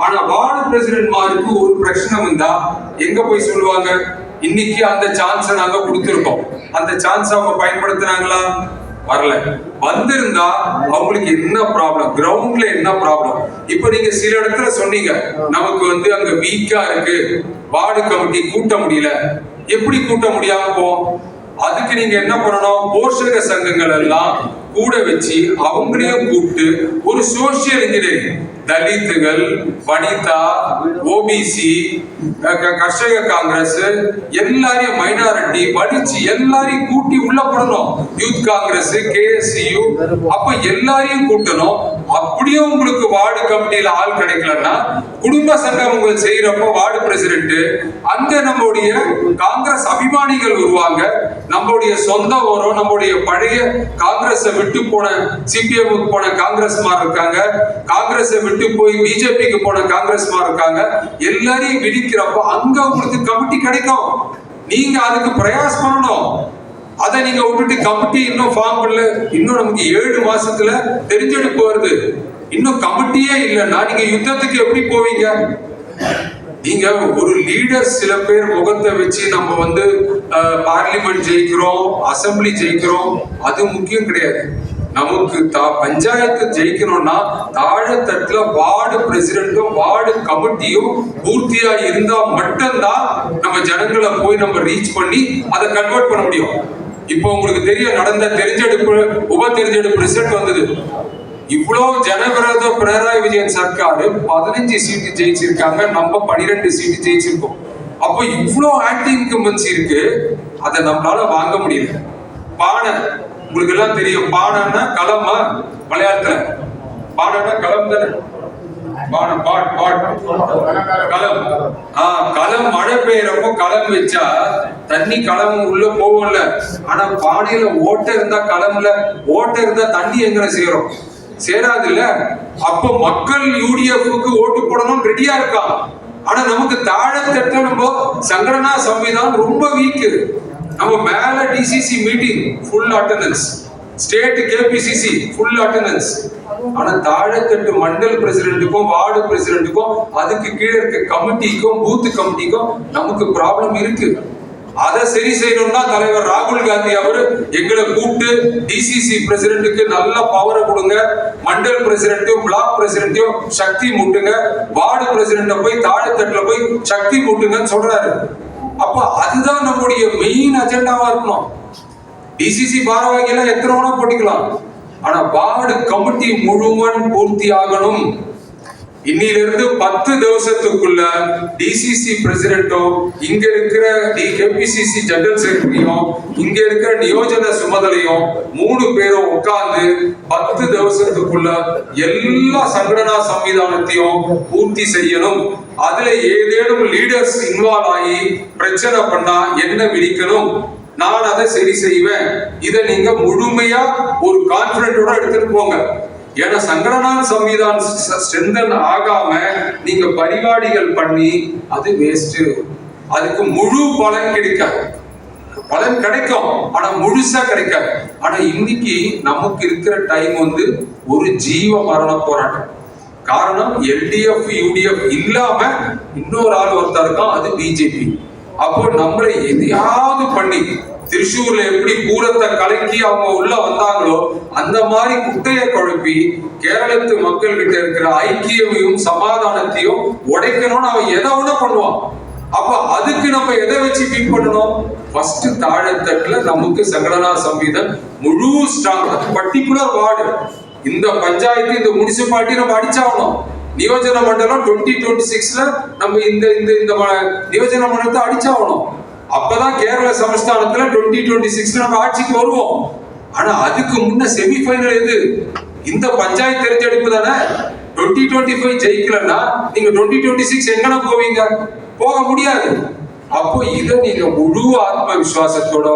ஆனா வார்டு பிரசிடென்ட்மாருக்கு ஒரு பிரச்சனை வந்தா எங்க போய் சொல்லுவாங்க, இன்னைக்கு அந்த சான்ஸை நாங்க கொடுத்திருக்கோம், அந்த சான்ஸ் அவங்க பயன்படுத்தினாங்களா? வரல. வந்திருந்தா அவங்களுக்கு என்ன ப்ராப்ளம், கிரவுண்ட்ல என்ன ப்ராப்ளம்? இப்ப நீங்க சில இடத்துல சொன்னீங்க, நமக்கு அங்க வீக்கா இருக்கு, வார்டு கமிட்டி கூட்ட முடியல. எப்படி கூட்ட முடியாம போ? அதுக்கு நீங்க என்ன பண்ணணும், போஷக சங்கங்கள் எல்லாம் கூட வச்சு அவங்களையும் கூப்பிட்டு ஒரு சோசியல் இன்ஜினியரிங், தலித்துகள், வனிதா, ஓபிசி, கர்ஷக காங்கிரஸ், எல்லாரையும் மைனாரிட்டி படிச்சு எல்லாரையும் கூட்டி உள்ள போடணும். யூத் காங்கிரஸ், KSU, அப்ப எல்லாரையும் கூட்டணும். அப்படியே உங்களுக்கு வார்டு கமிட்டியில ஆள் கிடைக்கலன்னா குடும்ப சங்கம் உங்கள் செய்யறப்ப வார்டு பிரசிடென்ட் அங்க நம்முடைய காங்கிரஸ் அபிமானிகள் வருவாங்க, நம்முடைய சொந்தம் வரும், நம்முடைய பழைய காங்கிரஸ் விட்டு போன CPM போன காங்கிரஸ்மார் இருக்காங்க, காங்கிரஸ் விட்டு போய் BJPக்கு போன காங்கிரஸ்மார் இருக்காங்க, எல்லாரையும் விதிக்கிறப்ப அங்க உங்களுக்கு கமிட்டி கிடைக்கும். நீங்க அதுக்கு பிரயாஸ் பண்ணணும். அதை நீங்க விட்டுட்டு கமிட்டி இன்னும் ஃபார்ம் பண்ணல, இன்னும் நமக்கு 7 மாசத்துல தெரிஞ்செடுப்பு வருது, இன்னும் கமிட்டியே இல்லைன்னா நீங்க யுத்தத்துக்கு எப்படி போவீங்க? நீங்க ஒரு லீடர் சில பேர் முகத்தை வச்சு நம்ம பார்லிமெண்ட் ஜெயிக்கிறோம், அசம்பிளி ஜெயிக்கிறோம், அது முக்கியம் கிடையாது. நமக்கு பஞ்சாயத்து ஜெயிக்கணும்னா தாழத்தட்டுல வார்டு பிரசிடென்ட்டும் வார்டு கமிட்டியும் பூர்த்தியா இருந்தா மட்டும்தான் நம்ம ஜனங்களை போய் நம்ம ரீச் பண்ணி அதை கன்வெர்ட் பண்ண முடியும். இப்போ உங்களுக்கு தெரியும், நடந்த தெரிஞ்செடுப்பு உப தெரிஞ்செடுப்பு ரிசல்ட் வந்தது. இவ்வளவு ஜனவிரோத பினராயி விஜயன் சர்க்காரு 15 சீட்டு ஜெயிச்சிருக்காங்க, நம்ம 12 சீட்டு ஜெயிச்சிருக்கோம். அப்போ இவ்வளவு ஆன்டி இன்கம்பன்சி இருக்கு, அதை நம்மளால வாங்க முடியல. பானை உங்களுக்கு எல்லாம் தெரியும், பானைன்னா களமா, மலையாளத்துல பானைன்னா களம் தானே, களம் மழை பெய்யறப்போ களம் வச்சா தண்ணி களம் உள்ள போகும்ல, ஆனா பானையில ஓட்டை இருந்தா களம்ல ஓட்டை இருந்தா தண்ணி எங்க சேரும்? சேராது இல்ல. அப்போ மக்கள் UDFக்கு ஓட்டு போடணும் ரெடியா இருக்கான். ஆனா நமக்கு தாழத்தட்ட நம்ம சங்கடனா சம்விதான் ரொம்ப வீக்கு. நம்ம மேல DCC meeting full attendance, state KPCC full attendance, ஆனா தாழத்தட்டு மண்டல் பிரசிடென்ட்டுக்கும் வார்டு பிரசிடென்ட்டுக்கும் அதுக்கு கீழே இருக்க கமிட்டிக்கும் பூத் கமிட்டிக்கும் நமக்கு ப்ராப்ளம் இருக்கு. அதை சரி செய்யணும்னா தலைவர் ராகுல் காந்தி அவரு எங்களை கூப்பிட்டு DCC பிரசிடென்ட்டுக்கு நல்ல பவரை கொடுங்க, மண்டல் பிரசிடென்ட்டும் பிளாக் பிரசிடென்ட்டையும் சக்தி மூட்டுங்க, வார்டு பிரசிடென்ட போய் தாழத்தட்டுல போய் சக்தி மூட்டுங்கன்னு சொல்றாரு. அப்ப அதுதான் நம்முடைய மெயின் அஜெண்டாவா இருக்கணும். DCC பாரவாகியெல்லாம் எத்தனை வேணா போட்டிக்கலாம், ஆனா வார்டு கமிட்டி முழுவன் பூர்த்தி ஆகணும். இன்னிலிருந்து 10 திவசத்துக்குள்ள DCC பிரசிடென்ட்டும் இங்க இருக்கிற KPCC ஜெனரல் செக்ரட்டரியும் இங்க இருக்கிற நியோஜன சுமதலையும் 3 பேரும் உட்கார்ந்து 10 திவசத்துக்குள்ள எல்லா சங்கடனா சம்விதானத்தையும் பூர்த்தி செய்யணும். அதுல ஏதேனும் லீடர்ஸ் இன்வால்வ் ஆகி பிரச்சனை பண்ணா என்ன விதிக்கணும், நான் அதை சரி செய்வேன். இதை நீங்க முழுமையா ஒரு கான்பிடன்டோட எடுத்துட்டு போங்க. ஏன்னா சங்கடனா சம்விதான் ஸ்ட்ரென்தன் ஆகாம நீங்க பரிகாடிகள் பண்ணி அது வேஸ்ட். அதுக்கு முழு பலன் கிடைக்காது. பலன் கிடைக்கும், ஆனா முழுசா கிடைக்காது. ஆனா இன்னைக்கு நமக்கு இருக்கிற டைம் ஒரு ஜீவ மரண போராட்டம். காரணம் LDF UDF இல்லாம இன்னொரு ஆள் ஒருத்தர் இருக்கான், அது BJP. அப்போ நம்மளை எதையாவது பண்ணி திருச்சூர்ல எப்படி பூரத்தை கலக்கி அவங்க உள்ள வந்தாங்களோ அந்த மாதிரி குட்டையை குழப்பி கேரளத்து மக்கள் கிட்ட இருக்கிற ஐக்கியமையும் சமாதானத்தையும் உடைக்கணும்னு அவன் எதை ஒண்ணு பண்ணுவான். அப்ப அதுக்கு நம்ம எதை வச்சு பீட் பண்ணணும்? ஃபர்ஸ்ட் தாழத்தட்டுல நமக்கு சங்கடனா சம்விதான் முழு ஸ்ட்ராங், பர்டிகுலர் வார்டு, இந்த பஞ்சாயத்து இந்த முனிசிபாலிட்டி நம்ம அடிச்சாகணும். நியோஜன மண்டலம் 2026ல நம்ம இந்த நியோஜன மண்டலத்தை அடிச்சாகணும். அப்பதான் கேரள சமஸ்தானத்துல 2026 நம்ம ஆட்சிக்கு வருவோம். ஆனா அதுக்கு முன்ன செமிஃபைனல் எது? இந்த பஞ்சாயத்து தெரிஞ்செடுப்பு தானே. 2025 ஜெயிக்கலன்னா நீங்க 2026 எங்கன போவீங்க? போக முடியாது. அப்போ இதை நீங்க முழு ஆத்ம விசுவாசத்தோட